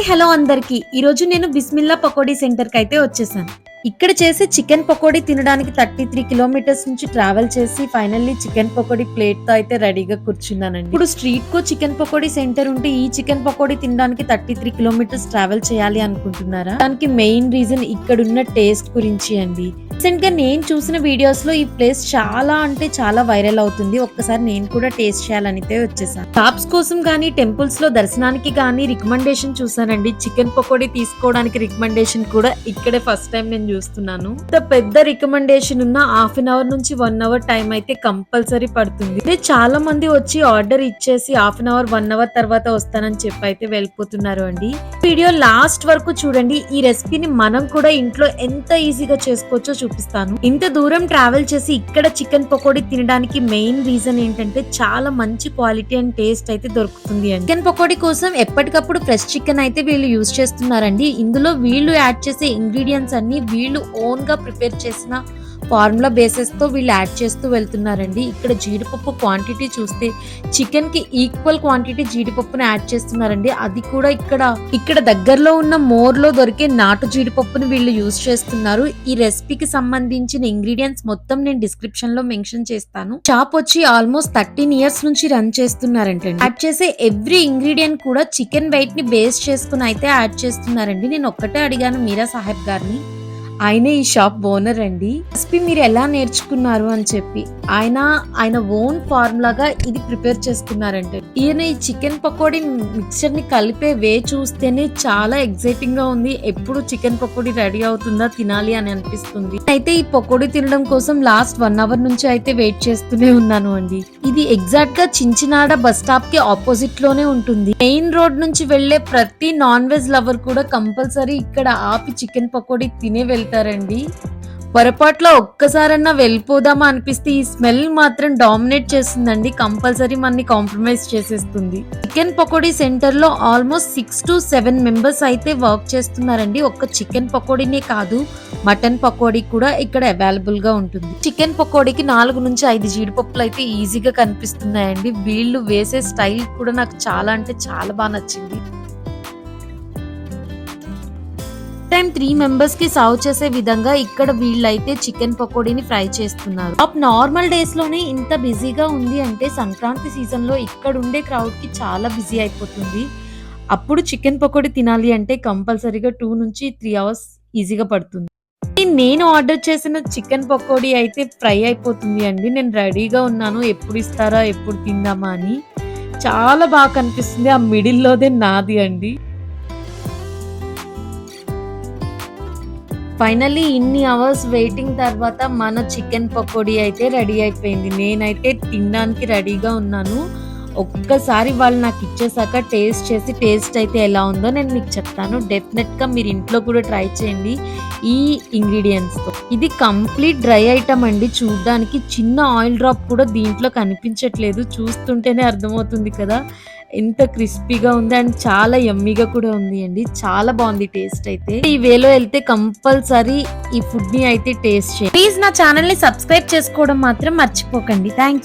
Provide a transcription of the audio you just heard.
Hello అందరికి ఈ రోజు నేను బిస్మిల్లా పకోడీ సెంటర్ కి అయితే వచ్చేసాను. ఇక్కడ చేసే చికెన్ పకోడీ తినడానికి 33 కిలోమీటర్స్ నుంచి ట్రావెల్ చేసి ఫైనల్లీ చికెన్ పకోడీ ప్లేట్ తో అయితే రెడీగా కూర్చున్నానండి. ఇప్పుడు స్ట్రీట్ కో చికెన్ పకోడీ సెంటర్ ఉంటే ఈ చికెన్ పకోడీ తినడానికి 33 కిలోమీటర్స్ ట్రావెల్ చేయాలి అనుకుంటున్నారా? దానికి మెయిన్ రీజన్ ఇక్కడున్న టేస్ట్ గురించి అండి. రీసెంట్ గా నేను చూసిన వీడియోస్ లో ఈ ప్లేస్ చాలా అంటే చాలా వైరల్ అవుతుంది. ఒక్కసారి నేను కూడా టేస్ట్ చేయాలనితే వచ్చేసాను. షాప్స్ కోసం గానీ టెంపుల్స్ లో దర్శనానికి గానీ రికమెండేషన్ చూసానండి. చికెన్ పకోడీ తీసుకోవడానికి రికమెండేషన్ కూడా ఇక్కడే ఫస్ట్ టైం నేను చూస్తున్నాను. పెద్ద రికమెండేషన్ ఉన్న హాఫ్ అన్ అవర్ నుంచి 1 అవర్ టైం అయితే కంపల్సరీ పడుతుంది. అంటే చాలా మంది వచ్చి ఆర్డర్ ఇచ్చేసి హాఫ్ అన్ అవర్ 1 అవర్ తర్వాత వస్తానని చెప్పి అయితే వెళ్ళిపోతున్నారు అండి. వీడియో లాస్ట్ వరకు చూడండి. ఈ రెసిపీని మనం కూడా ఇంట్లో ఎంత ఈజీగా చేసుకోవచ్చో చూపిస్తాను. ఇంత దూరం ట్రావెల్ చేసి ఇక్కడ చికెన్ పకోడీ తినడానికి మెయిన్ రీజన్ ఏంటంటే చాలా మంచి క్వాలిటీ అండ్ టేస్ట్ అయితే దొరుకుతుంది అండి. చికెన్ పకోడీ కోసం ఎప్పటికప్పుడు ఫ్రెష్ చికెన్ అయితే వీళ్ళు యూజ్ చేస్తున్నారండి. ఇందులో వీళ్ళు యాడ్ చేసే ఇంగ్రీడియంట్స్ అన్ని వీళ్ళు ఓన్ గా ప్రిపేర్ చేసిన ఫార్ములా బేసెస్ తో వీళ్ళు యాడ్ చేస్తూ వెళ్తున్నారండి. ఇక్కడ జీడిపప్పు క్వాంటిటీ చూస్తే చికెన్ కి ఈక్వల్ క్వాంటిటీ జీడిపప్పును యాడ్ చేస్తున్నారండి. అది కూడా ఇక్కడ దగ్గరలో ఉన్న మోర్ లో దొరికే నాటు జీడిపప్పును వీళ్ళు యూజ్ చేస్తున్నారు. ఈ రెసిపీకి సంబంధించిన ఇంగ్రీడియంట్స్ మొత్తం నేను డిస్క్రిప్షన్ లో మెన్షన్ చేస్తాను. షాప్ వచ్చి ఆల్మోస్ట్ 13 ఇయర్స్ నుంచి రన్ చేస్తున్నారంటే యాడ్ చేసే ఎవ్రీ ఇంగ్రీడియంట్ కూడా చికెన్ వెయిట్ ని బేస్ చేసుకుని అయితే యాడ్ చేస్తున్నారండి. నేను ఒక్కటే అడిగాను మీరా సాహెబ్ గారిని, ఆయనే ఈ షాప్ ఓనర్ అండి. రెసిపీ మీరు ఎలా నేర్చుకున్నారు అని చెప్పి ఆయన ఓన్ ఫార్ములాగా ఇది ప్రిపేర్ చేసుకున్నారంటే. ఈయన ఈ చికెన్ పకోడీ మిక్చర్ ని కలిపే వే చూస్తేనే చాలా ఎక్సైటింగ్ గా ఉంది. ఎప్పుడు చికెన్ పకోడీ రెడీ అవుతుందా తినాలి అని అనిపిస్తుంది. అయితే ఈ పకోడీ తినడం కోసం లాస్ట్ 1 అవర్ నుంచి అయితే వెయిట్ చేస్తూనే ఉన్నాను అండి. ఇది ఎగ్జాక్ట్ గా చించినాడ బస్ స్టాప్ కి ఆపోజిట్ లోనే ఉంటుంది. మెయిన్ రోడ్ నుంచి వెళ్లే ప్రతి నాన్ వెజ్ లవర్ కూడా కంపల్సరీ ఇక్కడ ఆపి చికెన్ పకోడీ తినే వెళ్తారండి. పొరపాట్లో ఒక్కసారన్నా వెళ్ళిపోదామా అనిపిస్తే ఈ స్మెల్ మాత్రం డామినేట్ చేస్తుందండి. కంపల్సరీ మనని కాంప్రమైజ్ చేసేస్తుంది. చికెన్ పకోడీ సెంటర్ లో ఆల్మోస్ట్ 6 to 7 మెంబర్స్ అయితే వర్క్ చేస్తున్నారండి. ఒక్క చికెన్ పకోడీనే కాదు, మటన్ పకోడీ కూడా ఇక్కడ అవైలబుల్ గా ఉంటుంది. చికెన్ పకోడీకి 4 నుంచి 5 జీడిపప్పులు అయితే ఈజీగా కనిపిస్తున్నాయండి. వీళ్ళు వేసే స్టైల్ కూడా నాకు చాలా అంటే చాలా బాగా నచ్చింది. టైం 3 మెంబర్స్ కి సర్వ్ చేసే విధంగా ఇక్కడ వీళ్ళైతే చికెన్ పకోడీని ఫ్రై చేస్తున్నారు. నార్మల్ డేస్ లోనే ఇంత బిజీగా ఉంది అంటే సంక్రాంతి సీజన్ లో ఇక్కడ ఉండే క్రౌడ్ కి చాలా బిజీ అయిపోతుంది. అప్పుడు చికెన్ పకోడీ తినాలి అంటే కంపల్సరీగా 2 నుంచి 3 అవర్స్ ఈజీగా పడుతుంది. నేను ఆర్డర్ చేసిన చికెన్ పకోడీ అయితే ఫ్రై అయిపోతుంది అండి. నేను రెడీగా ఉన్నాను ఎప్పుడు ఇస్తారా ఎప్పుడు తిందామా అని. చాలా బాగా కనిపిస్తుంది. ఆ మిడిల్ లోదే నాది అండి. ఫైనల్లీ ఇన్ని అవర్స్ వెయిటింగ్ తర్వాత మన చికెన్ పకోడీ అయితే రెడీ అయిపోయింది. నేనైతే తినడానికి రెడీగా ఉన్నాను. ఒక్కసారి వాళ్ళు నాకు ఇచ్చేసాక టేస్ట్ అయితే ఎలా ఉందో నేను మీకు చెప్తాను. డెఫినెట్ గా మీరు ఇంట్లో కూడా ట్రై చేయండి ఈ ఇంగ్రీడియంట్స్ తో. ఇది కంప్లీట్ డ్రై ఐటమ్ అండి. చూడడానికి చిన్న ఆయిల్ డ్రాప్ కూడా దీంట్లో కనిపించట్లేదు. చూస్తుంటేనే అర్థమవుతుంది కదా ఎంత క్రిస్పీగా ఉంది అండ్ చాలా యమ్మీగా కూడా ఉంది అండి. చాలా బాగుంది టేస్ట్ అయితే. ఈ వేలో వెళ్తే కంపల్సరీ ఈ ఫుడ్ ని అయితే టేస్ట్ చేయండి. ప్లీజ్ నా ఛానల్ ని సబ్స్క్రైబ్ చేసుకోవడం మాత్రం మర్చిపోకండి. Thank you.